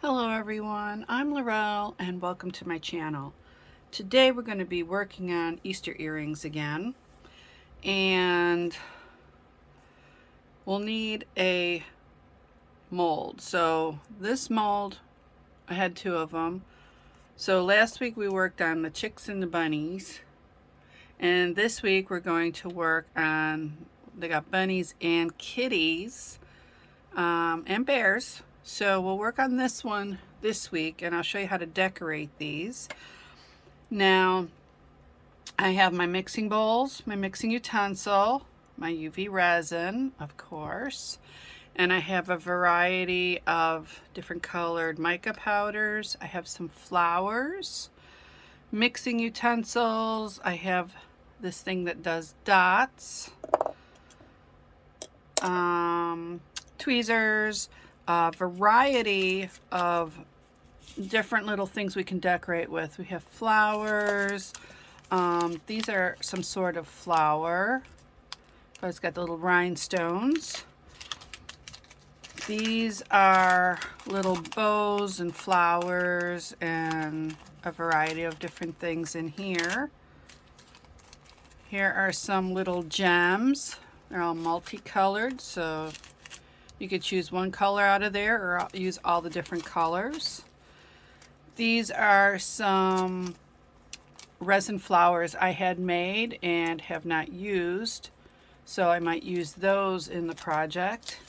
Hello everyone, I'm Laurel and welcome to my channel. Today we're going to be working on Easter earrings again, and we'll need a mold. So this mold, I had two of them. So last week we worked on the chicks and the bunnies, and this week we're going to work on, they got bunnies and kitties and bears. So we'll work on this one this week, and I'll show you how to decorate these. Now, I have my mixing bowls, my mixing utensil, my UV resin, of course, and I have a variety of different colored mica powders. I have some flowers, mixing utensils. I have this thing that does dots, tweezers, a variety of different little things we can decorate with. We have flowers. These are some sort of flower, but it's got the little rhinestones. These are little bows and flowers and a variety of different things in here. Here are some little gems. They're all multicolored, so you could choose one color out of there or use all the different colors. These are some resin flowers I had made and have not used, so I might use those in the project.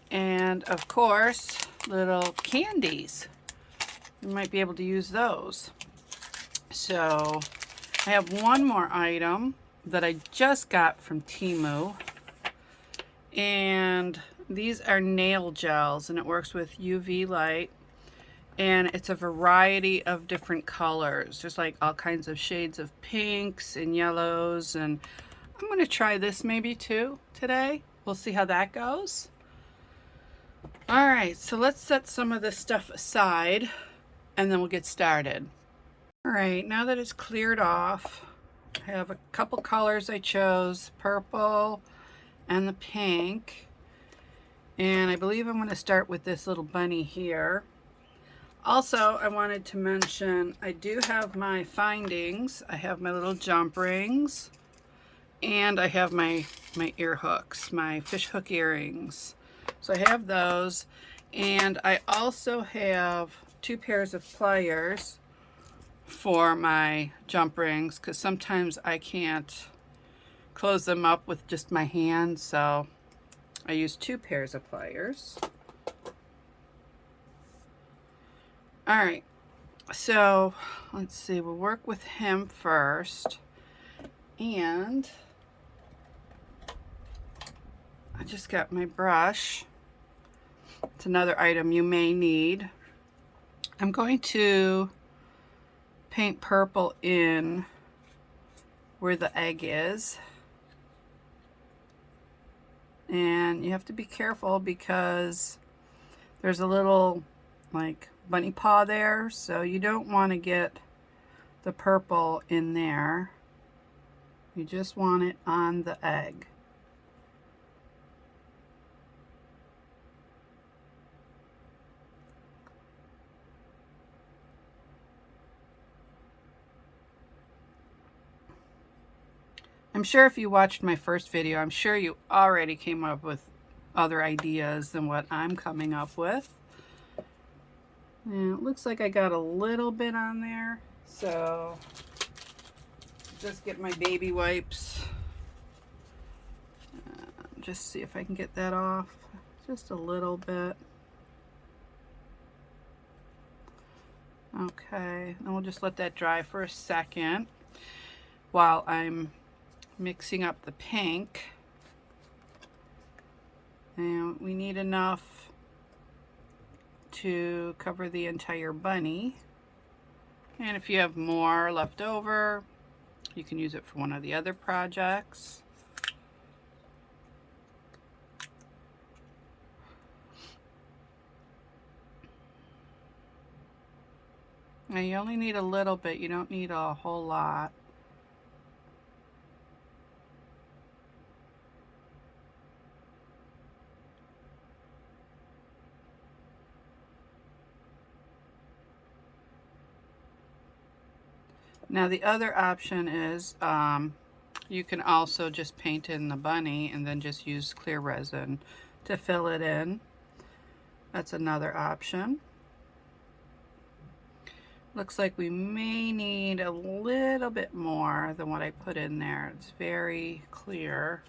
And of course, little candies. You might be able to use those. So I have one more item that I just got from Temu, and these are nail gels, and it works with UV light, and it's a variety of different colors. There's like all kinds of shades of pinks and yellows, and I'm going to try this maybe too today. We'll see how that goes. All right, so let's set some of this stuff aside and then we'll get started. All right, now that it's cleared off, I have a couple colors I chose, purple and the pink. And I believe I'm going to start with this little bunny here. Also, I wanted to mention I do have my findings. I have my little jump rings, and I have my ear hooks, my fish hook earrings. So I have those, and I also have 2 pairs of pliers for my jump rings, because sometimes I can't close them up with just my hand, so I use 2 pairs of pliers. All right, so let's see, we'll work with him first. And I just got my brush. It's another item you may need. I'm going to paint purple in where the egg is. And you have to be careful because there's a little like bunny paw there, so you don't want to get the purple in there. You just want it on the egg. I'm sure if you watched my first video, I'm sure you already came up with other ideas than what I'm coming up with. And it looks like I got a little bit on there, so just get my baby wipes. Just see if I can get that off. Just a little bit. Okay, and we'll just let that dry for a second while I'm mixing up the pink. And we need enough to cover the entire bunny. And if you have more left over, you can use it for one of the other projects. Now you only need a little bit, you don't need a whole lot. Now the other option is you can also just paint in the bunny and then just use clear resin to fill it in. That's another option. Looks like we may need a little bit more than what I put in there. It's very clear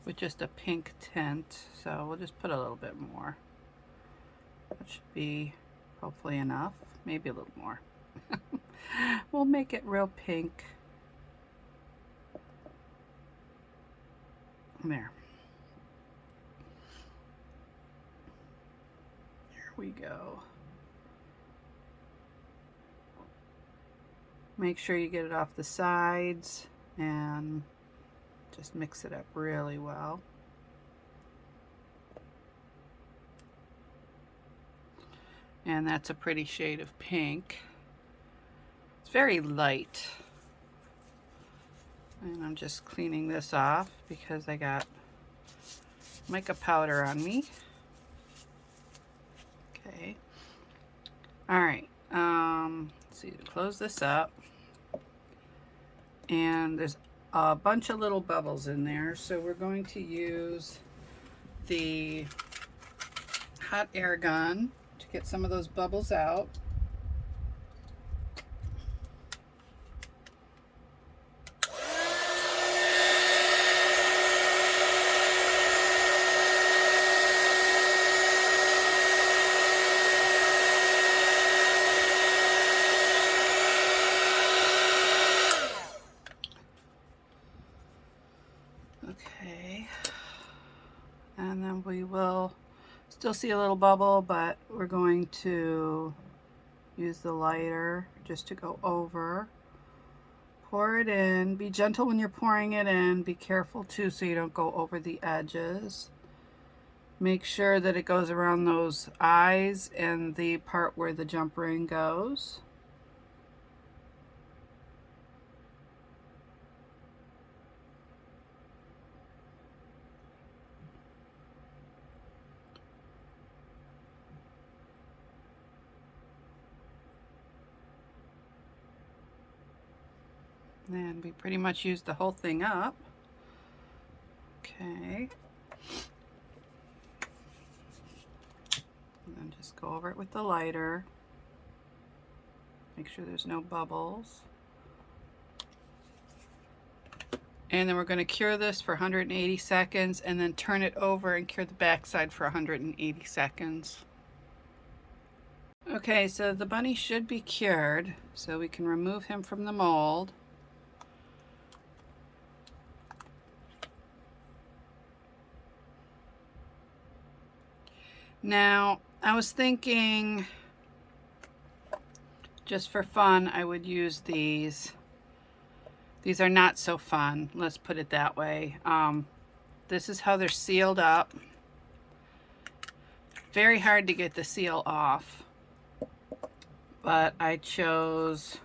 with just a pink tint, so we'll just put a little bit more. That should be hopefully enough, maybe a little more. We'll make it real pink. There. Here we go. Make sure you get it off the sides and just mix it up really well. And that's a pretty shade of pink. It's very light. And I'm just cleaning this off because I got mica powder on me. Okay. All right. Let's see, close this up. And there's a bunch of little bubbles in there, so we're going to use the hot air gun to get some of those bubbles out. Okay, and then we will still see a little bubble, but we're going to use the lighter just to go over. Pour it in. Be gentle when you're pouring it in. Be careful too so you don't go over the edges. Make sure that it goes around those eyes and the part where the jump ring goes. And we pretty much used the whole thing up. Okay. And then just go over it with the lighter. Make sure there's no bubbles. And then we're going to cure this for 180 seconds and then turn it over and cure the back side for 180 seconds. Okay, so the bunny should be cured, so we can remove him from the mold. Now, I was thinking, just for fun, I would use these. These are not so fun, let's put it that way. This is how they're sealed up. Very hard to get the seal off, but I chose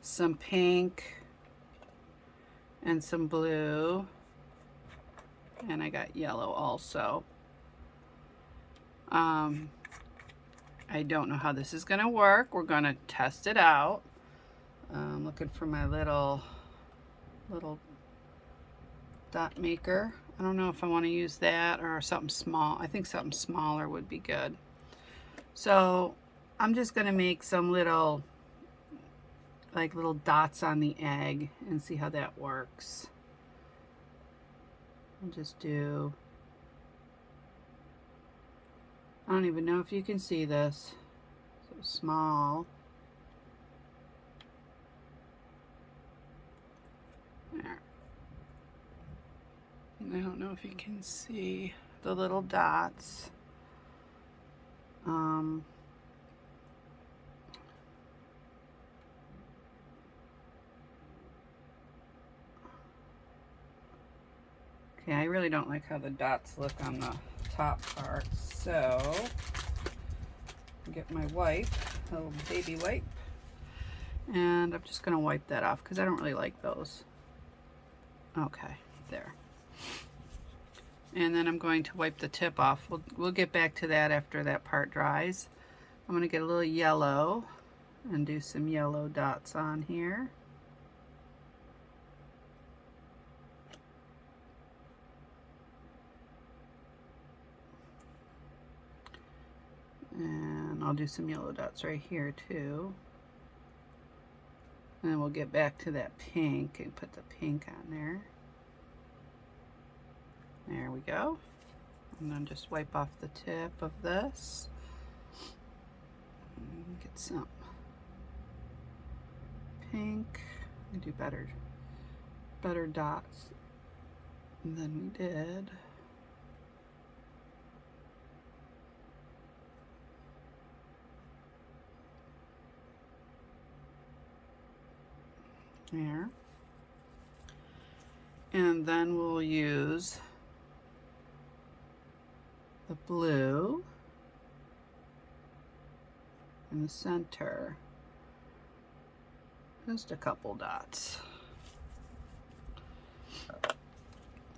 some pink and some blue, and I got yellow also. I don't know how this is going to work. We're going to test it out. I'm looking for my little dot maker. I don't know if I want to use that or something small. I think something smaller would be good. So I'm just going to make some little dots on the egg and see how that works. I'll just do, I don't even know if you can see this. So small. There. And I don't know if you can see the little dots. Okay, I really don't like how the dots look on the top part, so get my wipe, a little baby wipe, and I'm just gonna wipe that off because I don't really like those. Okay, there. And then I'm going to wipe the tip off. We'll get back to that after that part dries. I'm gonna get a little yellow and do some yellow dots on here. And I'll do some yellow dots right here too. And then we'll get back to that pink and put the pink on there. There we go. And then just wipe off the tip of this. And get some pink. We do better dots than we did. There. And then we'll use the blue in the center. Just a couple dots.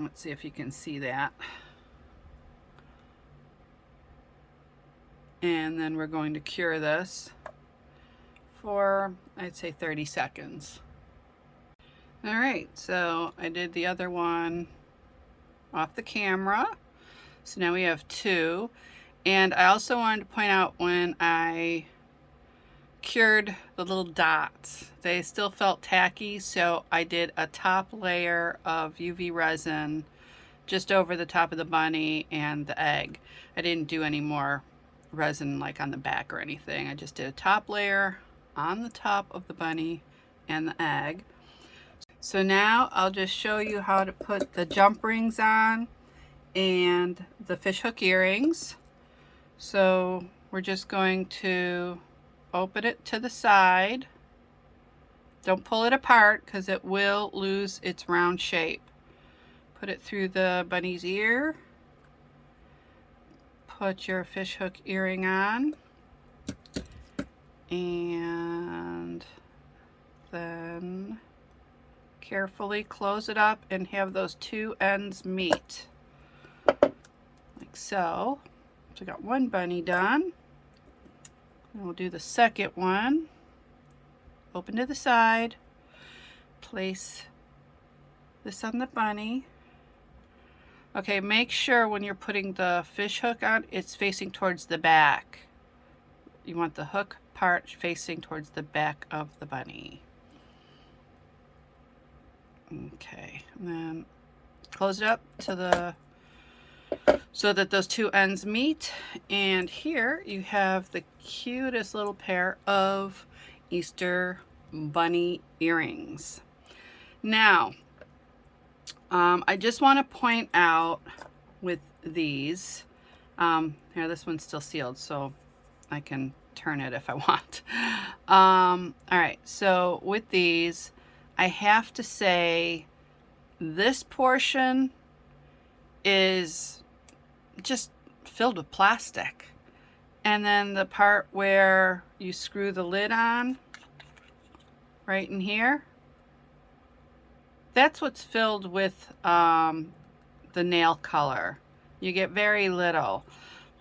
Let's see if you can see that. And then we're going to cure this for, I'd say, 30 seconds. All right, so I did the other one off the camera. So now we have two. And I also wanted to point out when I cured the little dots, they still felt tacky, so I did a top layer of UV resin just over the top of the bunny and the egg. I didn't do any more resin like on the back or anything. I just did a top layer on the top of the bunny and the egg. So now I'll just show you how to put the jump rings on and the fishhook earrings. So we're just going to open it to the side. Don't pull it apart because it will lose its round shape. Put it through the bunny's ear. Put your fishhook earring on. And then carefully close it up and have those two ends meet. Like so. So I got one bunny done. And we'll do the second one. Open to the side. Place this on the bunny. Okay, make sure when you're putting the fish hook on, it's facing towards the back. You want the hook part facing towards the back of the bunny. Okay, and then close it up to the so that those two ends meet. And here you have the cutest little pair of Easter bunny earrings. Now, I just want to point out with these, here, this one's still sealed, so I can turn it if I want. All right, so with these, I have to say this portion is just filled with plastic. And then the part where you screw the lid on, right in here, that's what's filled with the nail color. You get very little.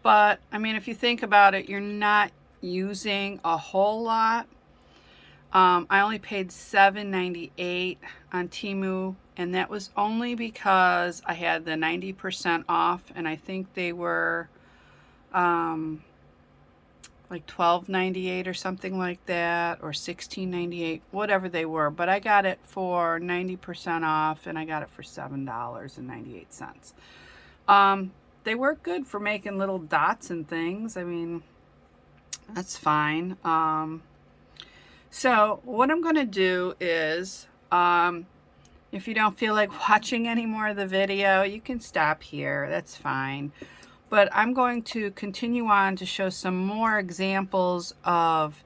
But, I mean, if you think about it, you're not using a whole lot. I only paid $7.98 on Temu, and that was only because I had the 90% off, and I think they were like $12.98 or something like that, or $16.98, whatever they were. But I got it for 90% off, and I got it for $7.98. They work good for making little dots and things. I mean, that's fine. So what I'm going to do is, if you don't feel like watching any more of the video, you can stop here. That's fine. But I'm going to continue on to show some more examples of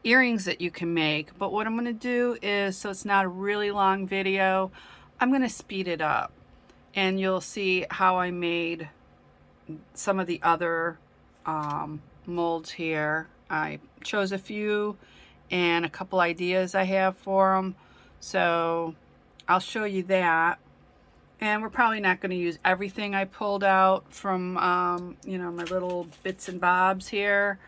earrings that you can make. But what I'm going to do is, so it's not a really long video, I'm going to speed it up. And you'll see how I made some of the other molds here. I chose a few and a couple ideas I have for them, so I'll show you that. And we're probably not going to use everything I pulled out from you know, my little bits and bobs here.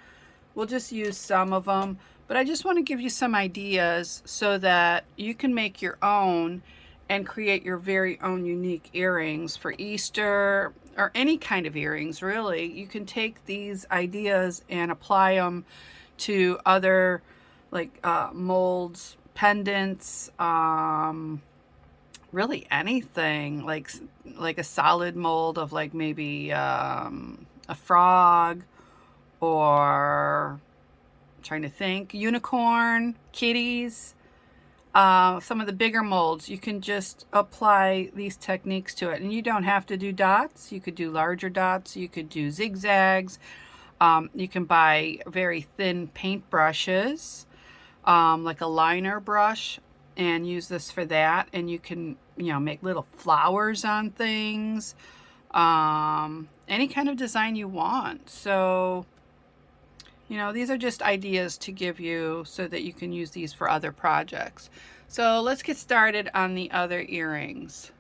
We'll just use some of them, But I just want to give you some ideas so that you can make your own and create your very own unique earrings for Easter or any kind of earrings, really. You can take these ideas and apply them to other like molds, pendants, really anything, like a solid mold of like maybe a frog, or I'm trying to think, unicorn, kitties. Some of the bigger molds, you can just apply these techniques to it, and you don't have to do dots. You could do larger dots, you could do zigzags. You can buy very thin paint brushes, like a liner brush, and use this for that. And you can, make little flowers on things, any kind of design you want. So, these are just ideas to give you so that you can use these for other projects. So let's get started on the other earrings.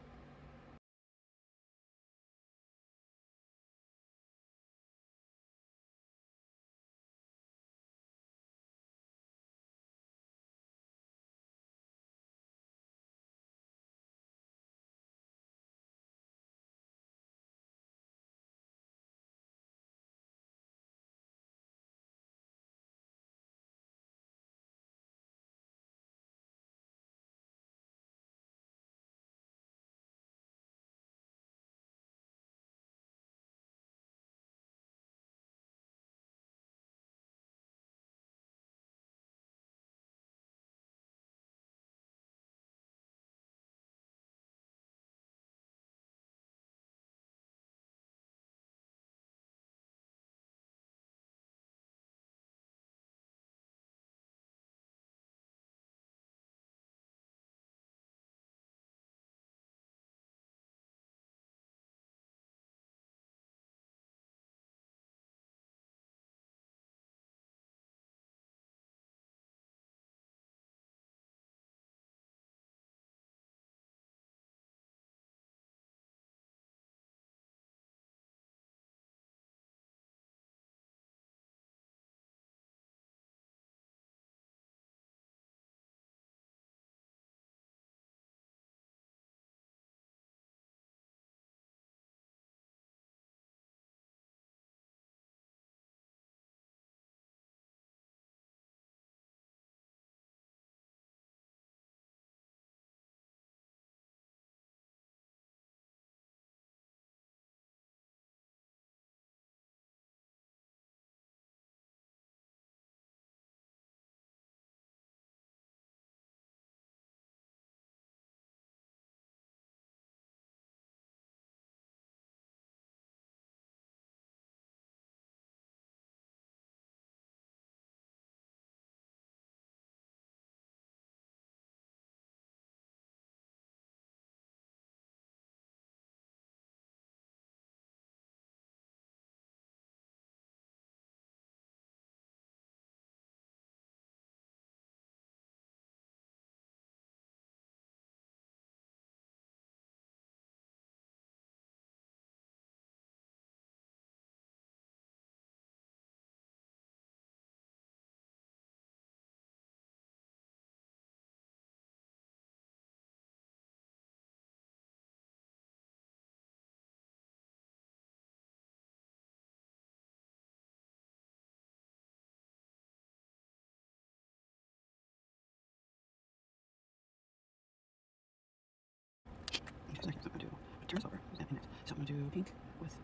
Okay, so next I'm going to do turn silver, in it. So I'm going to do pink with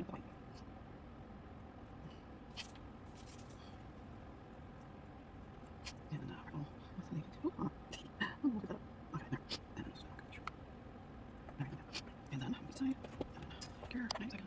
white. And purple with the oh, look at that. Okay, there. And I'm just going to and then beside, here, 9 seconds.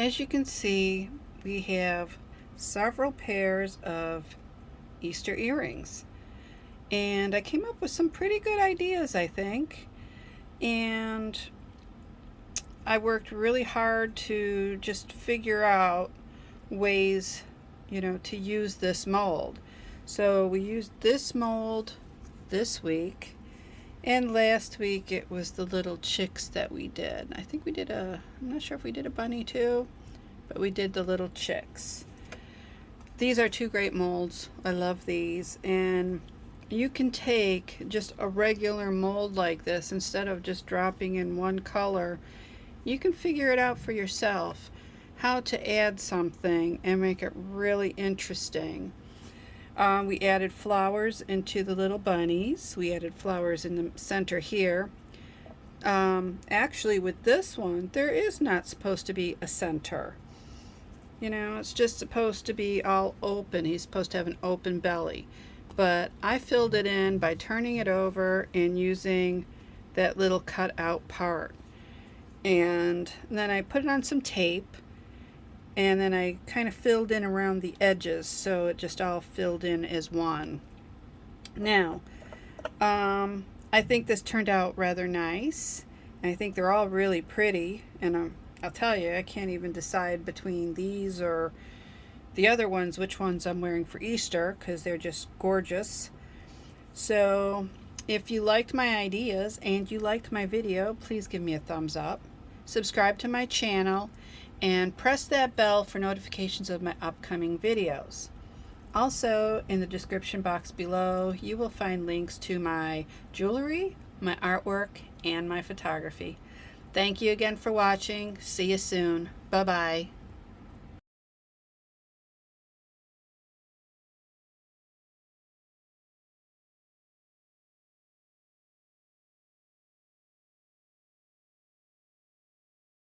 as you can see, we have several pairs of Easter earrings. And I came up with some pretty good ideas, I think. And I worked really hard to just figure out ways, to use this mold. So we used this mold this week, and last week it was the little chicks that we did. I think we did I'm not sure if we did a bunny too, but we did the little chicks. These are two great molds. I love these. And you can take just a regular mold like this, instead of just dropping in one color, you can figure it out for yourself how to add something and make it really interesting. We added flowers into the little bunnies. We added flowers in the center here. Actually, with this one, there is not supposed to be a center. It's just supposed to be all open. He's supposed to have an open belly. But I filled it in by turning it over and using that little cut out part. And then I put it on some tape, and then I kind of filled in around the edges, so it just all filled in as one. Now, I think this turned out rather nice. I think they're all really pretty, and I'll tell you, I can't even decide between these or the other ones, which ones I'm wearing for Easter, because they're just gorgeous. So if you liked my ideas and you liked my video, please give me a thumbs up. Subscribe to my channel and press that bell for notifications of my upcoming videos. Also, in the description box below, you will find links to my jewelry, my artwork, and my photography. Thank you again for watching. See you soon. Bye-bye.